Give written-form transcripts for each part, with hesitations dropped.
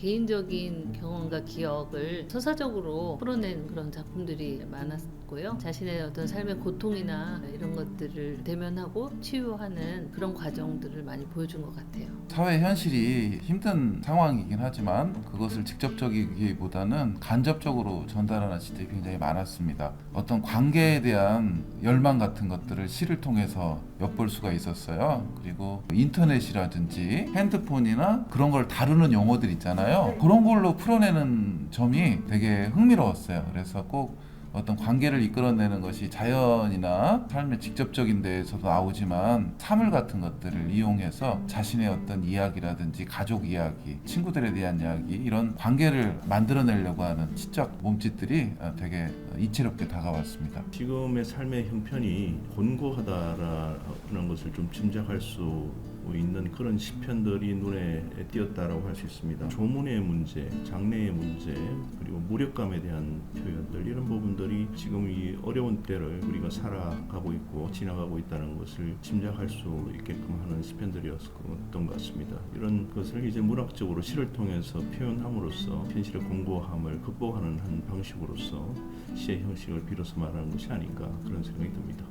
개인적인 경험과 기억을 서사적으로 풀어낸 그런 작품들이 많았고요. 자신의 어떤 삶의 고통이나 이런 것들을 대면하고 치유하는 그런 과정들을 많이 보여준 것 같아요. 사회 현실이 힘든 상황이긴 하지만 그것을 직접적이기보다는 간접적으로 전달하는 시들이 굉장히 많았습니다. 어떤 관계에 대한 열망 같은 것들을 시를 통해서 엿볼 수가 있었어요. 그리고 인터넷이라든지 핸드폰이나 그런 걸 다루는 용어들 있잖아요. 그런 걸로 풀어내는 점이 되게 흥미로웠어요. 그래서 꼭 어떤 관계를 이끌어내는 것이 자연이나 삶의 직접적인 데에서도 나오지만 사물 같은 것들을 이용해서 자신의 어떤 이야기라든지 가족 이야기, 친구들에 대한 이야기, 이런 관계를 만들어내려고 하는 시적 몸짓들이 되게 이채롭게 다가왔습니다. 지금의 삶의 형편이 곤고하다라는 것을 좀 짐작할 수 있는 그런 시편들이 눈에 띄었다라고 할 수 있습니다. 조문의 문제, 장래의 문제, 그리고 무력감에 대한 표현들, 이런 부분들이 지금 이 어려운 때를 우리가 살아가고 있고 지나가고 있다는 것을 짐작할 수 있게끔 하는 시편들이었던 것 같습니다. 이런 것을 이제 문학적으로 시를 통해서 표현함으로써 현실의 공고함을 극복하는 한 방식으로서 시의 형식을 빌어서 말하는 것이 아닌가, 그런 생각이 듭니다.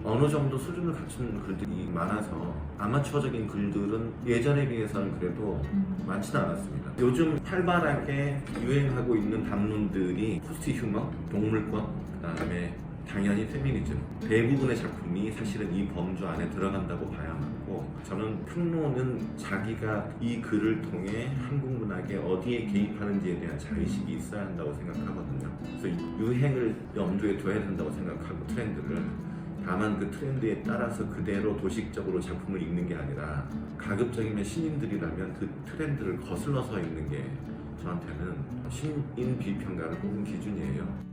어느 정도 수준을 갖춘 글들이 많아서 아마추어적인 글들은 예전에 비해서는 그래도 많지는 않았습니다. 요즘 활발하게 유행하고 있는 담론들이 포스트 휴머, 동물권, 그다음에 당연히 페미니즘, 대부분의 작품이 사실은 이 범주 안에 들어간다고 봐야 하고, 저는 평론은 자기가 이 글을 통해 한국 문학에 어디에 개입하는지에 대한 자의식이 있어야 한다고 생각하거든요. 그래서 유행을 염두에 둬야 된다고 생각하고, 트렌드를, 다만 그 트렌드에 따라서 그대로 도식적으로 작품을 읽는 게 아니라 가급적이면 신인들이라면 그 트렌드를 거슬러서 읽는 게 저한테는 신인 비평가를 뽑은 기준이에요.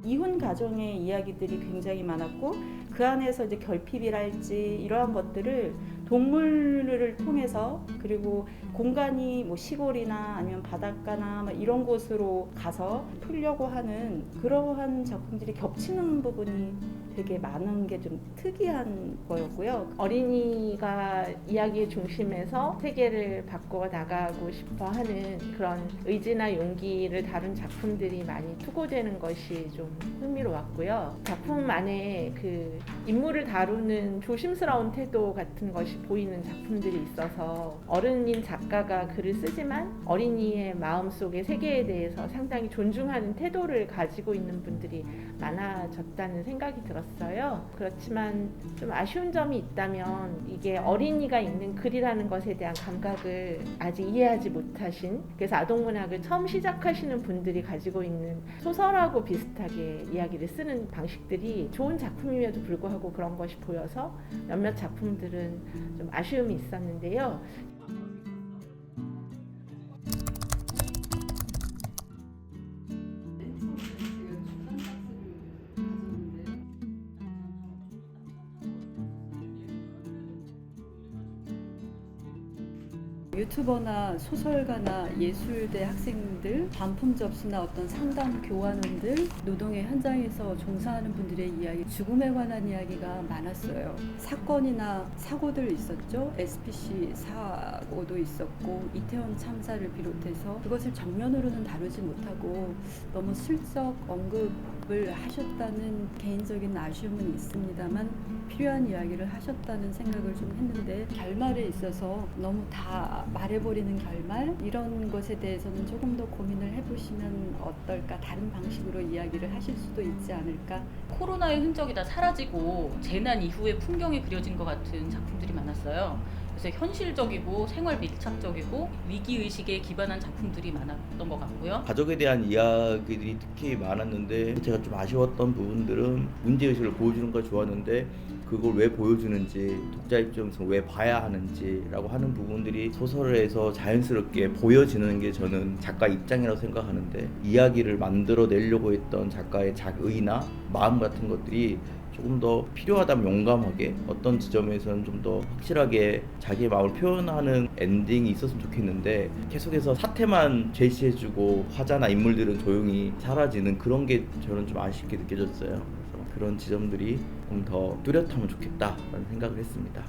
이혼 가정의 이야기들이 굉장히 많았고, 그 안에서 이제 결핍이랄지 이러한 것들을 동물을 통해서, 그리고 공간이 뭐 시골이나 아니면 바닷가나 이런 곳으로 가서 풀려고 하는 그러한 작품들이 겹치는 부분이 되게 많은 게 좀 특이한 거였고요. 어린이가 이야기의 중심에서 세계를 바꿔 나가고 싶어 하는 그런 의지나 용기를 다룬 작품들이 많이 투고되는 것이 좀 흥미로웠고요. 작품 안에 그 인물을 다루는 조심스러운 태도 같은 것이 보이는 작품들이 있어서, 어른인 작가가 글을 쓰지만 어린이의 마음속의 세계에 대해서 상당히 존중하는 태도를 가지고 있는 분들이 많아졌다는 생각이 들었어요. 그렇지만 좀 아쉬운 점이 있다면, 이게 어린이가 읽는 글이라는 것에 대한 감각을 아직 이해하지 못하신, 그래서 아동문학을 처음 시작하시는 분들이 가지고 있는 소설하고 비슷하게 이야기를 쓰는 방식들이 좋은 작품임에도 불구하고 그런 것이 보여서 몇몇 작품들은 좀 아쉬움이 있었는데요. 유튜버나 소설가나 예술대 학생들, 반품 접수나 어떤 상담 교환원들, 노동의 현장에서 종사하는 분들의 이야기, 죽음에 관한 이야기가 많았어요. 사건이나 사고들 있었죠. SPC 사고도 있었고, 이태원 참사를 비롯해서 그것을 정면으로는 다루지 못하고 너무 슬쩍 언급을 하셨다는 개인적인 아쉬움은 있습니다만, 필요한 이야기를 하셨다는 생각을 좀 했는데, 결말에 있어서 너무 다 말해버리는 결말, 이런 것에 대해서는 조금 더 고민을 해보시면 어떨까, 다른 방식으로 이야기를 하실 수도 있지 않을까. 코로나의 흔적이 다 사라지고 재난 이후의 풍경이 그려진 것 같은 작품들이 많았어요. 그래서 현실적이고 생활 밀착적이고 위기 의식에 기반한 작품들이 많았던 것 같고요. 가족에 대한 이야기들이 특히 많았는데 제가 좀 아쉬웠던 부분들은 문제의식을 보여주는 걸 좋았는데 그걸 왜 보여주는지 독자 입장에서 왜 봐야 하는지라고 하는 부분들이 소설에서 자연스럽게 보여지는 게 저는 작가 입장이라고 생각하는데 이야기를 만들어내려고 했던 작가의 작의나 마음 같은 것들이 조금 더 필요하다면 용감하게 어떤 지점에서는 좀 더 확실하게 자기의 마음을 표현하는 엔딩이 있었으면 좋겠는데 계속해서 사태만 제시해주고 화자나 인물들은 조용히 사라지는 그런 게 저는 좀 아쉽게 느껴졌어요. 그래서 그런 지점들이 좀 더 뚜렷하면 좋겠다라는 생각을 했습니다.